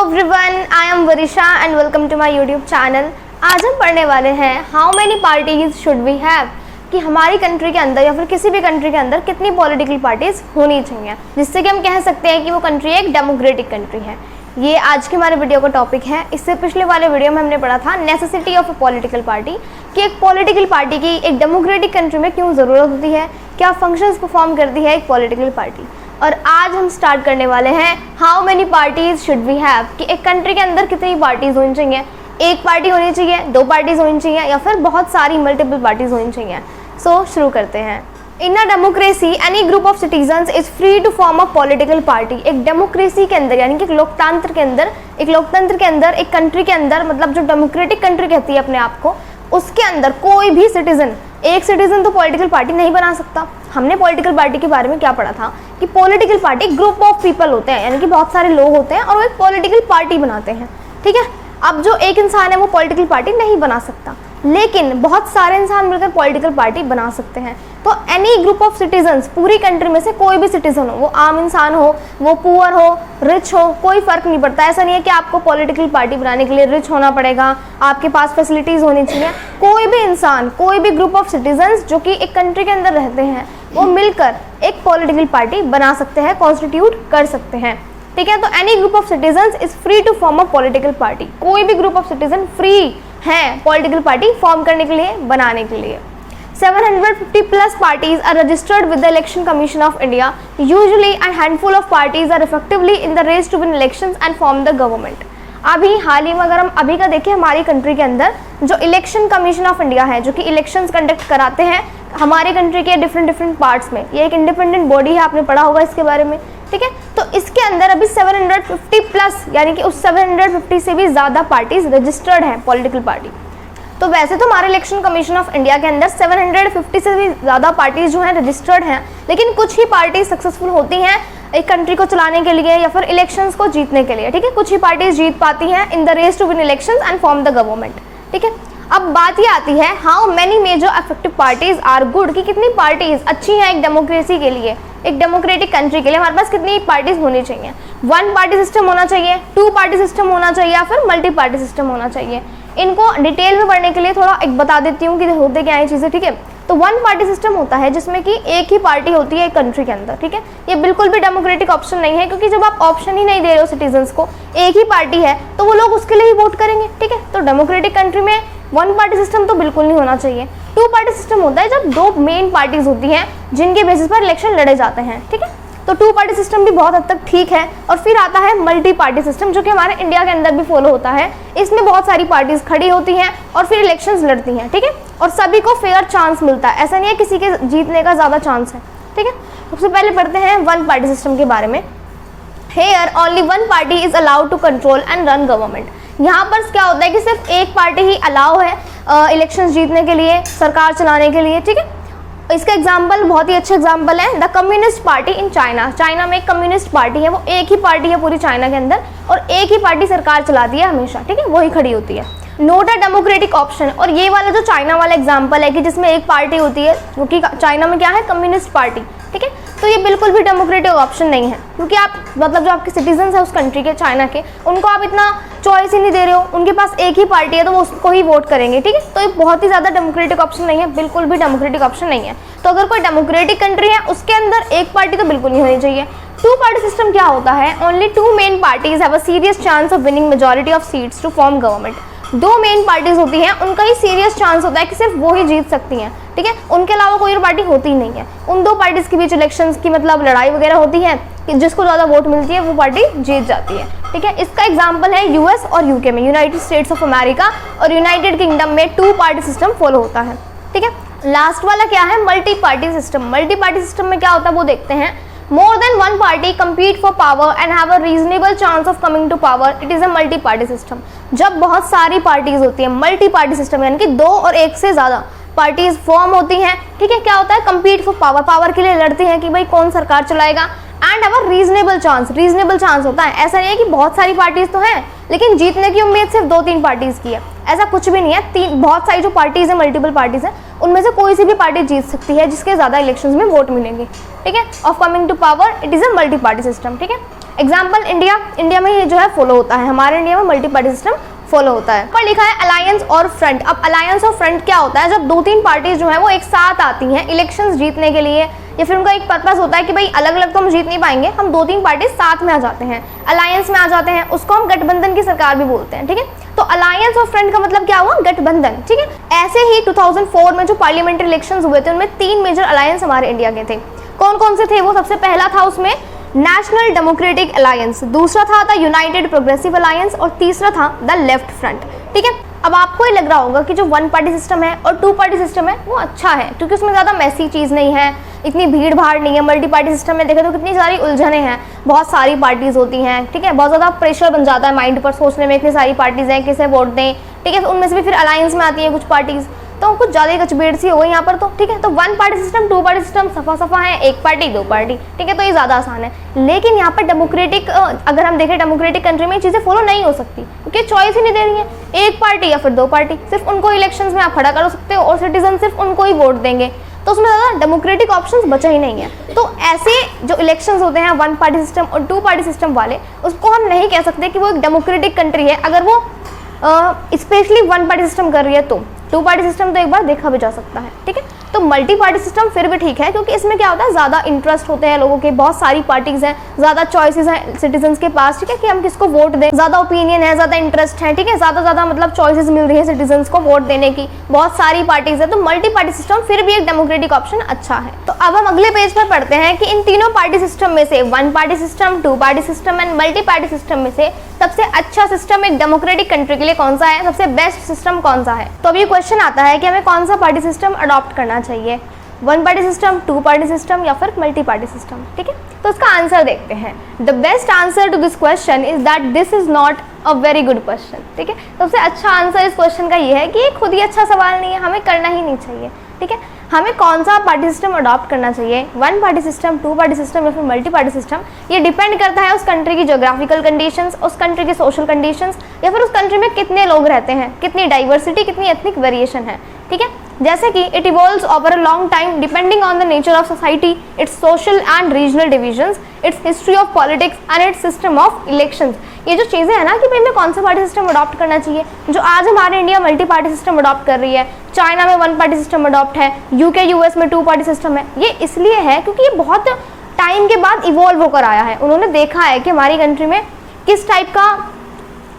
Everyone, I am Warisha and welcome to my YouTube channel. आज हम पढ़ने वाले हैं how many parties should we have, कि हमारी कंट्री के अंदर या फिर किसी भी कंट्री के अंदर कितनी पॉलिटिकल पार्टीज होनी चाहिए, जिससे कि हम कह सकते हैं कि वो कंट्री एक डेमोक्रेटिक कंट्री है। ये आज के हमारे वीडियो का टॉपिक है। इससे पिछले वाले वीडियो में हमने पढ़ा था necessity of a political party, कि एक पॉलिटिकल पार्टी की एक डेमोक्रेटिक कंट्री में क्यों ज़रूरत होती है, क्या फंक्शंस परफॉर्म करती है एक पॉलिटिकल पार्टी। और आज हम स्टार्ट करने वाले हैं how many parties should we have, कि एक कंट्री के अंदर कितनी पार्टीज होनी चाहिए। एक पार्टी होनी चाहिए, दो पार्टीज होनी चाहिए, या फिर बहुत सारी मल्टीपल पार्टीज होनी चाहिए। सो शुरू करते हैं। In a democracy any group of citizens is free to form a political party. एक डेमोक्रेसी के अंदर यानी कि एक लोकतंत्र के अंदर एक कंट्री के अंदर, मतलब जो डेमोक्रेटिक कंट्री कहती है अपने आप को, उसके अंदर कोई भी सिटीजन, एक सिटीजन तो पॉलिटिकल पार्टी नहीं बना सकता। हमने पॉलिटिकल पार्टी के बारे में क्या पढ़ा था कि political party group of people होते हैं, यानी कि बहुत सारे लोग होते हैं और वो एक पॉलिटिकल पार्टी बनाते हैं। ठीक है, अब जो एक इंसान है वो पॉलिटिकल पार्टी नहीं बना सकता, लेकिन बहुत सारे इंसान मिलकर पॉलिटिकल पार्टी बना सकते हैं। तो एनी ग्रुप ऑफ सिटीजन्स, पूरी कंट्री में से कोई भी सिटीजन हो, वो आम इंसान हो, वो पुअर हो, रिच हो, कोई फर्क नहीं पड़ता। ऐसा नहीं है कि आपको पॉलिटिकल पार्टी बनाने के लिए रिच होना पड़ेगा, आपके पास फैसिलिटीज़ होनी चाहिए। कोई भी इंसान, कोई भी ग्रुप ऑफ सिटीजन्स जो कि एक कंट्री के अंदर रहते हैं, वो मिलकर एक पॉलिटिकल पार्टी बना सकते हैं, कॉन्स्टिट्यूट कर सकते हैं। ठीक है, तो any group of citizens is free to form a political party. कोई भी ग्रुप ऑफ सिटीजन फ्री हैं पॉलिटिकल पार्टी फॉर्म करने के लिए, बनाने के लिए। 750 plus parties are registered with the Election Commission of India. Usually a handful of parties are effectively in the race to win elections and form the government. अभी हाल ही में अगर हम अभी का देखें, हमारी कंट्री के अंदर जो इलेक्शन कमीशन ऑफ इंडिया है, जो कि इलेक्शंस कंडक्ट कराते हैं हमारे कंट्री के डिफरेंट पार्ट्स में, ये एक इंडिपेंडेंट बॉडी है, आपने पढ़ा होगा इसके बारे में। ठीक है, तो इसके अंदर अभी 750 प्लस, यानी कि उस 750 से भी ज़्यादा पार्टीज रजिस्टर्ड हैं पॉलिटिकल पार्टी। तो वैसे तो हमारे इलेक्शन कमीशन ऑफ इंडिया के अंदर 750 से भी ज़्यादा पार्टीज जो हैं रजिस्टर्ड हैं, लेकिन कुछ ही पार्टीज सक्सेसफुल होती हैं एक कंट्री को चलाने के लिए या फिर इलेक्शंस को जीतने के लिए। ठीक है, कुछ ही पार्टीज जीत पाती हैं in the race to win elections and form the government. ठीक है, अब बात ये आती है how many major effective parties are good, कि कितनी पार्टीज अच्छी हैं एक डेमोक्रेसी के लिए, एक डेमोक्रेटिक कंट्री के लिए। हमारे पास कितनी पार्टीज होनी चाहिए? 1 पार्टी सिस्टम होना चाहिए, 2 पार्टी सिस्टम होना चाहिए, या फिर मल्टी पार्टी सिस्टम होना चाहिए। इनको डिटेल में पढ़ने के लिए थोड़ा एक बता देती हूँ कि होते क्या है चीज़ें। ठीक है, तो 1 पार्टी सिस्टम होता है जिसमें कि एक ही पार्टी होती है एक कंट्री के अंदर। ठीक है, ये बिल्कुल भी डेमोक्रेटिक ऑप्शन नहीं है, क्योंकि जब आप ऑप्शन ही नहीं दे रहे हो सिटीजन्स को, एक ही पार्टी है, तो वो लोग उसके लिए ही वोट करेंगे। ठीक है, तो डेमोक्रेटिक कंट्री में 1 पार्टी सिस्टम तो बिल्कुल नहीं होना चाहिए। 2 पार्टी सिस्टम होता है जब 2 मेन पार्टीज होती हैं जिनके बेसिस पर इलेक्शन लड़े जाते हैं। ठीक है, तो 2 पार्टी सिस्टम भी बहुत हद तक ठीक है। और फिर आता है मल्टी पार्टी सिस्टम, जो कि हमारे इंडिया के अंदर भी फॉलो होता है। इसमें बहुत सारी पार्टीज खड़ी होती हैं और फिर इलेक्शंस लड़ती हैं। ठीक है, और सभी को फेयर चांस मिलता है, ऐसा नहीं है किसी के जीतने का ज़्यादा चांस है। ठीक है, सबसे पहले पढ़ते हैं 1 पार्टी सिस्टम के बारे में। Here only 1 party is allowed to control and run government. यहाँ पर क्या होता है कि सिर्फ एक पार्टी ही अलाउ है इलेक्शंस जीतने के लिए, सरकार चलाने के लिए। ठीक है, इसका एग्जाम्पल बहुत ही अच्छा एग्जाम्पल है the communist party in China. China में एक कम्युनिस्ट पार्टी है, वो एक ही पार्टी है पूरी चाइना के अंदर, और एक ही पार्टी सरकार चलाती है हमेशा। ठीक है, वही खड़ी होती है। Note a democratic option. और ये वाला जो चाइना वाला एग्जाम्पल है कि जिसमें एक पार्टी होती है, क्योंकि चाइना में क्या है, कम्युनिस्ट पार्टी। ठीक है, तो ये बिल्कुल भी डेमोक्रेटिक ऑप्शन नहीं है, क्योंकि आप मतलब जो आपके सिटीजन्स हैं उस कंट्री के, चाइना के, उनको आप इतना चॉइस ही नहीं दे रहे हो। उनके पास एक ही पार्टी है तो वो उसको ही वोट करेंगे। ठीक है, तो ये बहुत ही ज़्यादा डेमोक्रेटिक ऑप्शन नहीं है, बिल्कुल भी डेमोक्रेटिक ऑप्शन नहीं है। तो अगर कोई डेमोक्रेटिक कंट्री है उसके अंदर एक पार्टी तो बिल्कुल नहीं होनी चाहिए। 2 पार्टी सिस्टम क्या होता है? Only 2 main parties have a serious chance of winning majority of seats to form government. 2 main parties होती हैं, उनका ही सीरियस चांस होता है कि सिर्फ वो ही जीत सकती हैं। ठीक है, उनके अलावा कोई और पार्टी होती ही नहीं है। उन 2 पार्टीज के बीच इलेक्शंस की मतलब लड़ाई वगैरह होती है कि जिसको ज़्यादा वोट मिलती है वो पार्टी जीत जाती है। ठीक है, इसका एग्जाम्पल है यूएस और यूके में, यूनाइटेड स्टेट्स ऑफ अमेरिका और यूनाइटेड किंगडम में 2 पार्टी सिस्टम फॉलो होता है। ठीक है, लास्ट वाला क्या है? Multi party system. Multi party system में क्या होता है वो देखते हैं। More than 1 party compete for power and have a reasonable chance of coming to power. It is a multi-party system. जब बहुत सारी पार्टीज होती हैं, मल्टी पार्टी सिस्टम यानी कि 2 और 1 से ज़्यादा पार्टीज फॉर्म होती हैं। ठीक है, क्या होता है? compete for power, पावर के लिए लड़ती हैं कि भाई कौन सरकार चलाएगा। And have a reasonable chance, reasonable chance होता है, ऐसा नहीं है कि बहुत सारी पार्टीज तो हैं लेकिन जीतने की उम्मीद सिर्फ 2-3 पार्टीज की है, ऐसा कुछ भी नहीं है। बहुत सारी जो पार्टीज है, मल्टीपल पार्टीज है, उनमें से कोई सी भी पार्टी जीत सकती है जिसके ज़्यादा इलेक्शंस में वोट मिलेंगे। ठीक है, of coming to power, it is a multi party system. ठीक है, एग्जाम्पल इंडिया में ये जो है फॉलो होता है, हमारे इंडिया में मल्टी पार्टी सिस्टम फॉलो होता है। पर लिखा है अलायंस और फ्रंट। अब अलायंस और फ्रंट क्या होता है? जब 2-3 पार्टीज जो है वो एक साथ आती हैं इलेक्शंस जीतने के लिए, या फिर उनका एक पर्पस होता है कि भाई अलग अलग तो हम जीत नहीं पाएंगे, हम 2-3 पार्टी साथ में आ जाते हैं, अलायंस में आ जाते हैं, उसको हम गठबंधन की सरकार भी बोलते हैं। ठीक है, तो अलायंस और फ्रंट का मतलब क्या हुआ? गठबंधन। ठीक है, ऐसे ही 2004 में जो पार्लियामेंट्री इलेक्शंस हुए थे उनमें 3 मेजर अलायंस हमारे इंडिया के थे। कौन कौन से थे वो? सबसे पहला था उसमें नेशनल डेमोक्रेटिक अलायंस, दूसरा था द यूनाइटेड प्रोग्रेसिव अलायंस और तीसरा था द लेफ्ट फ्रंट। ठीक है, अब आपको ये लग रहा होगा कि जो 1 पार्टी सिस्टम है और 2 पार्टी सिस्टम है वो अच्छा है, क्योंकि उसमें ज़्यादा मैसी चीज़ नहीं है, इतनी भीड़ भाड़ नहीं है। मल्टी पार्टी सिस्टम में देखें तो कितनी सारी उलझने हैं, बहुत सारी पार्टीज़ होती हैं। ठीक है, बहुत ज़्यादा प्रेशर बन जाता है माइंड पर सोचने में, इतनी सारी पार्टीज़ हैं, किसे वोट दें। ठीक है, उनमें से भी फिर अलायंस में आती हैं कुछ पार्टीज़, तो कुछ ज़्यादा ही कचबेड़ सी हो गई यहाँ पर तो। ठीक है, तो 1 पार्टी सिस्टम 2 पार्टी सिस्टम सफ़ा है, 1 पार्टी 2 पार्टी। ठीक है, तो ये ज़्यादा आसान है। लेकिन यहाँ पर डेमोक्रेटिक, अगर हम देखें डेमोक्रेटिक कंट्री में ये चीज़ें फॉलो नहीं हो सकती, क्योंकि चॉइस ही नहीं दे रही है, 1 पार्टी या फिर 2 पार्टी, सिर्फ उनको इलेक्शंस में आप खड़ा कर सकते हो और सिटीजन सिर्फ उनको ही वोट देंगे, तो उसमें ज़्यादा डेमोक्रेटिक ऑप्शंस बचा ही नहीं है। तो ऐसे जो इलेक्शंस होते हैं 1 पार्टी सिस्टम और 2 पार्टी सिस्टम वाले, उसको हम नहीं कह सकते कि वो एक डेमोक्रेटिक कंट्री है अगर वो स्पेशली 1 पार्टी सिस्टम कर रही है। तो 2 पार्टी सिस्टम तो एक बार देखा भी जा सकता है। ठीक है, तो मल्टी पार्टी सिस्टम फिर भी ठीक है, क्योंकि इसमें क्या होता है, ज़्यादा इंटरेस्ट होते हैं लोगों के, बहुत सारी पार्टीज हैं, ज़्यादा चॉइसेस हैं सिटीजन्स के पास। ठीक है, कि हम किसको वोट दें, ज़्यादा ओपिनियन है, ज़्यादा इंटरेस्ट है। ठीक है, ज़्यादा मतलब चॉइसेस मिल रही है सिटीजन्स को वोट देने की, बहुत सारी पार्टीज है, तो मल्टी पार्टी सिस्टम फिर भी एक डेमोक्रेटिक ऑप्शन अच्छा है। तो अब हम अगले पेज पर पढ़ते हैं कि इन तीनों पार्टी सिस्टम में से 1 party system, 2 party system and multi party system में से सबसे अच्छा सिस्टम एक डेमोक्रेटिक कंट्री के लिए कौन सा है, सबसे बेस्ट सिस्टम कौन सा है। तो अब ये क्वेश्चन आता है कि हमें कौन सा पार्टी सिस्टम अडॉप्ट करना चाहिए, 1 पार्टी सिस्टम, 2 पार्टी सिस्टम या फिर मल्टी पार्टी सिस्टम। ठीक है, तो उसका आंसर देखते हैं। The best answer to this question is that this is not a very good question. ठीक है, सबसे अच्छा आंसर इस क्वेश्चन का ये है कि ये खुद ही अच्छा सवाल नहीं है, हमें करना ही नहीं चाहिए। ठीक है, हमें कौन सा पार्टी सिस्टम अडॉप्ट करना चाहिए, 1 पार्टी सिस्टम, 2 पार्टी सिस्टम या फिर मल्टी पार्टी सिस्टम, ये डिपेंड करता है उस कंट्री की ज्योग्राफिकल कंडीशंस, उस कंट्री के सोशल कंडीशंस, या फिर उस कंट्री में कितने लोग रहते हैं, कितनी डाइवर्सिटी, कितनी एथनिक वेरिएशन है। ठीक है, जैसे कि it evolves over a long time depending on the nature of society, it's social and regional divisions, it's history of politics and it's system of elections. ये जो चीज़ें हैं ना कि भाई हमें कौन सा पार्टी सिस्टम अडॉप्ट करना चाहिए, जो आज हमारे India multi party system adopt कर रही है, चाइना में 1 पार्टी सिस्टम अडॉप्ट है, यूके यूएस में 2 पार्टी सिस्टम है, ये इसलिए है क्योंकि ये बहुत टाइम के बाद इवॉल्व होकर आया है। उन्होंने देखा है कि हमारी कंट्री में किस टाइप का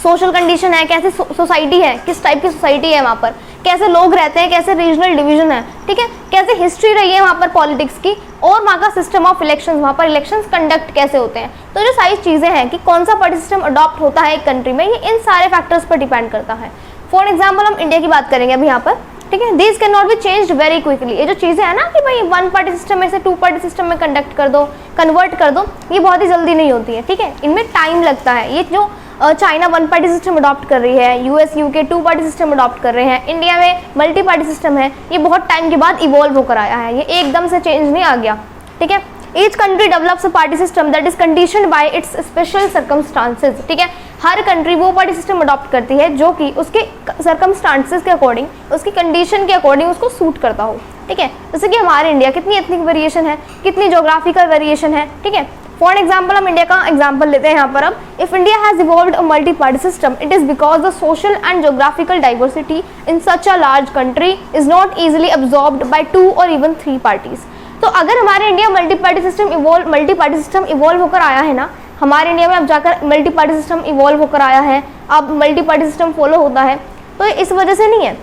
सोशल कंडीशन है, कैसी सोसाइटी है, किस टाइप की सोसाइटी है वहाँ पर, कैसे लोग रहते हैं, कैसे रीजनल डिवीजन है। ठीक है, कैसे हिस्ट्री रही है वहाँ पर पॉलिटिक्स की, और वहाँ का सिस्टम ऑफ इलेक्शंस, वहाँ पर इलेक्शंस कंडक्ट कैसे होते हैं। तो जो सारी चीज़ें हैं कि कौन सा पार्टी सिस्टम अडॉप्ट होता है एक कंट्री में, ये इन सारे फैक्टर्स पर डिपेंड करता है। फॉर एग्जाम्पल हम इंडिया की बात करेंगे अभी यहाँ पर। ठीक है, this can not be changed very quickly. ये जो चीज़ें हैं ना कि भाई 1 पार्टी सिस्टम में से 2 पार्टी सिस्टम में कंडक्ट कर दो, कन्वर्ट कर दो, ये बहुत ही जल्दी नहीं होती है। ठीक है, इनमें टाइम लगता है। ये जो चाइना 1 पार्टी सिस्टम अडॉप्ट कर रही है, US UK 2 party system adopt कर रहे हैं, इंडिया में मल्टी पार्टी सिस्टम है, ये बहुत टाइम के बाद इवॉल्व होकर आया है, ये एकदम से चेंज नहीं आ गया। ठीक है, each country develops a party system that is conditioned bye it's special circumstances. ठीक है, हर कंट्री वो पार्टी सिस्टम अडॉप्ट करती है जो कि उसके सर्कमस्टांसेस के अकॉर्डिंग, उसकी कंडीशन के अकॉर्डिंग उसको सूट करता हो। ठीक है, जैसे कि हमारे इंडिया कितनी एथनिक वेरिएशन है, कितनी जोग्राफिकल वेरिएशन है। ठीक है, फॉर एग्जाम्पल हम इंडिया का एग्जाम्पल लेते हैं यहाँ पर। अब if India has evolved a multi party system it is because the social and geographical diversity in such a large country is not easily absorbed by 2 or even 3 parties. तो अगर हमारे India multi party system evolve होकर आया है ना, हमारे India में अब जाकर मल्टी पार्टी सिस्टम इवॉल्व होकर आया है, अब मल्टी पार्टी सिस्टम फॉलो होता है, तो इस वजह से नहीं है,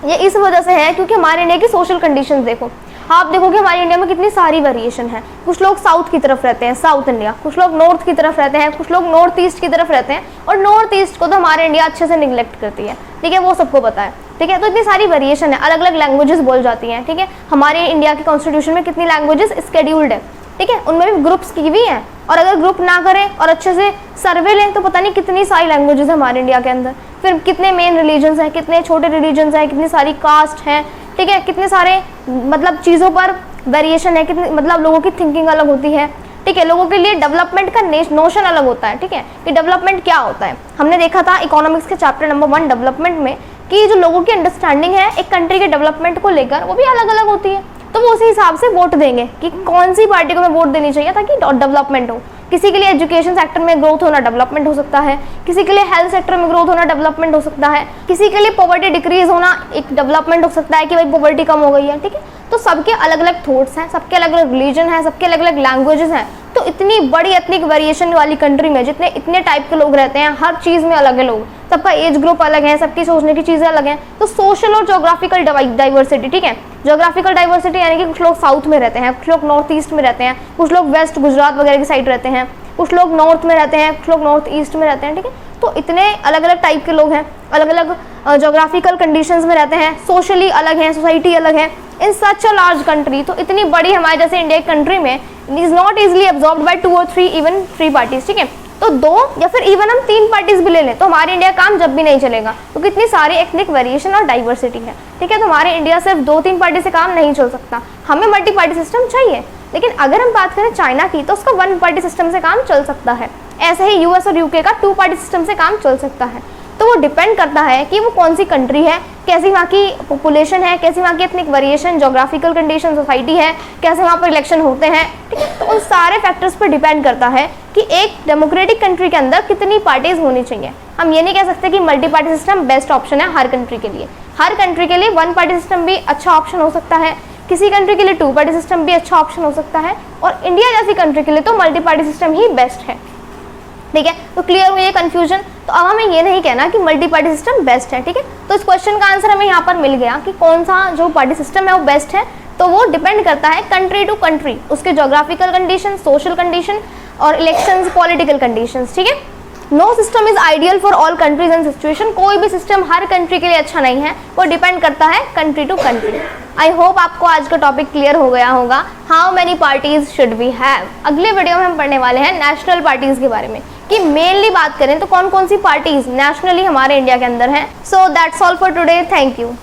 ये इस वजह से है क्योंकि हमारे इंडिया की सोशल कंडीशंस देखो। आप देखोगे हमारे इंडिया में कितनी सारी वेरिएशन है। कुछ लोग साउथ की तरफ रहते हैं, साउथ इंडिया, कुछ लोग नॉर्थ की तरफ रहते हैं, कुछ लोग नॉर्थ ईस्ट की तरफ रहते हैं, और नॉर्थ ईस्ट को तो हमारे इंडिया अच्छे से निगलेक्ट करती है। ठीक है, वो सबको पता है। ठीक है, तो इतनी सारी वेरिएशन है, अलग अलग लैंग्वेजेस बोल जाती हैं। ठीक है, हमारे इंडिया के कॉन्स्टिट्यूशन में कितनी लैंग्वेजेस स्केड्यूल्ड है। ठीक है, उनमें भी ग्रुप्स की भी हैं, और अगर ग्रुप ना करें और अच्छे से सर्वे लें तो पता नहीं कितनी सारी लैंग्वेजेस है हमारे इंडिया के अंदर। फिर कितने मेन रिलीजन्स हैं, कितने छोटे रिलीजन्स हैं, कितनी सारी कास्ट हैं। ठीक है, कितने सारे मतलब चीज़ों पर वेरिएशन है, कितनी मतलब लोगों की थिंकिंग अलग होती है। ठीक है, लोगों के लिए डेवलपमेंट का नोशन अलग होता है। ठीक है, कि डेवलपमेंट क्या होता है, हमने देखा था इकोनॉमिक्स के चैप्टर नंबर 1 डेवलपमेंट में कि जो लोगों की अंडरस्टैंडिंग है एक कंट्री के डेवलपमेंट को लेकर वो भी अलग अलग होती है। तो वो उसी हिसाब से वोट देंगे कि कौन सी पार्टी को मैं वोट देनी चाहिए ताकि डेवलपमेंट हो। किसी के लिए एजुकेशन सेक्टर में ग्रोथ होना डेवलपमेंट हो सकता है, किसी के लिए हेल्थ सेक्टर में ग्रोथ होना डेवलपमेंट हो सकता है, किसी के लिए पॉवर्टी डिक्रीज होना एक डेवलपमेंट हो सकता है कि भाई पॉवर्टी कम हो गई है, ठीक है। तो सबके अलग अलग थॉट्स हैं, सबके अलग अलग रिलीजन है, सबके अलग अलग लैंग्वेजेस हैं। तो इतनी बड़ी एथनिक वेरिएशन वाली कंट्री में जितने इतने टाइप के लोग रहते हैं, हर चीज़ में अलग है लोग, सबका एज ग्रुप अलग है, सबकी सोचने की चीज़ें अलग हैं। तो सोशल और जोग्राफिकल डाइवर्सिटी, ठीक है, जोग्राफिकल डाइवर्सिटी यानी कि कुछ लोग साउथ में रहते हैं, कुछ लोग नॉर्थ ईस्ट में रहते हैं, कुछ लोग वेस्ट गुजरात वगैरह की साइड रहते हैं, कुछ लोग नॉर्थ में रहते हैं, कुछ लोग नॉर्थ ईस्ट में रहते हैं, ठीक है। तो इतने अलग अलग टाइप के लोग हैं, अलग अलग जोग्राफिकल कंडीशंस में रहते हैं, सोशली अलग हैं, सोसाइटी अलग है इन सच अ लार्ज कंट्री। तो इतनी बड़ी हमारे जैसे इंडिया की कंट्री में is not easily absorbed bye 2 और 3 इवन 3 पार्टीज, ठीक है। तो 2 या फिर इवन हम 3 पार्टीज भी ले लें तो हमारे इंडिया काम जब भी नहीं चलेगा, क्योंकि इतनी सारी एथनिक वेरिएशन और डाइवर्सिटी है, ठीक है। तो हमारे इंडिया सिर्फ 2-3 पार्टी से काम नहीं चल सकता, हमें मल्टी पार्टी सिस्टम चाहिए। लेकिन अगर हम बात करें चाइना की तो उसका 1 पार्टी सिस्टम से काम चल सकता है। ऐसे ही यूएस और यूके का 2 पार्टी सिस्टम से काम चल सकता है। तो वो डिपेंड करता है कि वो कौन सी कंट्री है, कैसी वहाँ की पॉपुलेशन है, कैसी वहाँ की ethnic variation, geographical condition, society है, कैसे वहाँ पर इलेक्शन होते हैं, ठीक है। तो उन सारे फैक्टर्स पर डिपेंड करता है कि एक डेमोक्रेटिक कंट्री के अंदर कितनी पार्टीज होनी चाहिए। हम ये नहीं कह सकते कि multi party system best option है हर कंट्री के लिए। हर कंट्री के लिए 1 पार्टी सिस्टम भी अच्छा ऑप्शन हो सकता है, किसी कंट्री के लिए 2 पार्टी सिस्टम भी अच्छा ऑप्शन हो सकता है, और इंडिया जैसी कंट्री के लिए तो मल्टी पार्टी सिस्टम ही बेस्ट है, ठीक है। तो क्लियर हुई ये कंफ्यूजन। तो अब हमें ये नहीं कहना कि मल्टी पार्टी सिस्टम बेस्ट है, ठीक है। तो इस क्वेश्चन का आंसर हमें यहाँ पर मिल गया कि कौन सा जो पार्टी सिस्टम है वो बेस्ट है। तो वो डिपेंड करता है कंट्री टू कंट्री, उसके जोग्राफिकल कंडीशन, सोशल कंडीशन और इलेक्शंस, पॉलिटिकल कंडीशंस, ठीक है। No system is ideal for all countries and situation. कोई भी सिस्टम हर कंट्री के लिए अच्छा नहीं है, वो डिपेंड करता है country to country. I hope आपको आज का टॉपिक क्लियर हो गया होगा, how many parties should we have. अगले वीडियो में हम पढ़ने वाले हैं नेशनल पार्टीज के बारे में, कि मेनली बात करें तो कौन कौन सी पार्टीज नेशनली हमारे इंडिया के अंदर हैं। So that's all for today, thank you.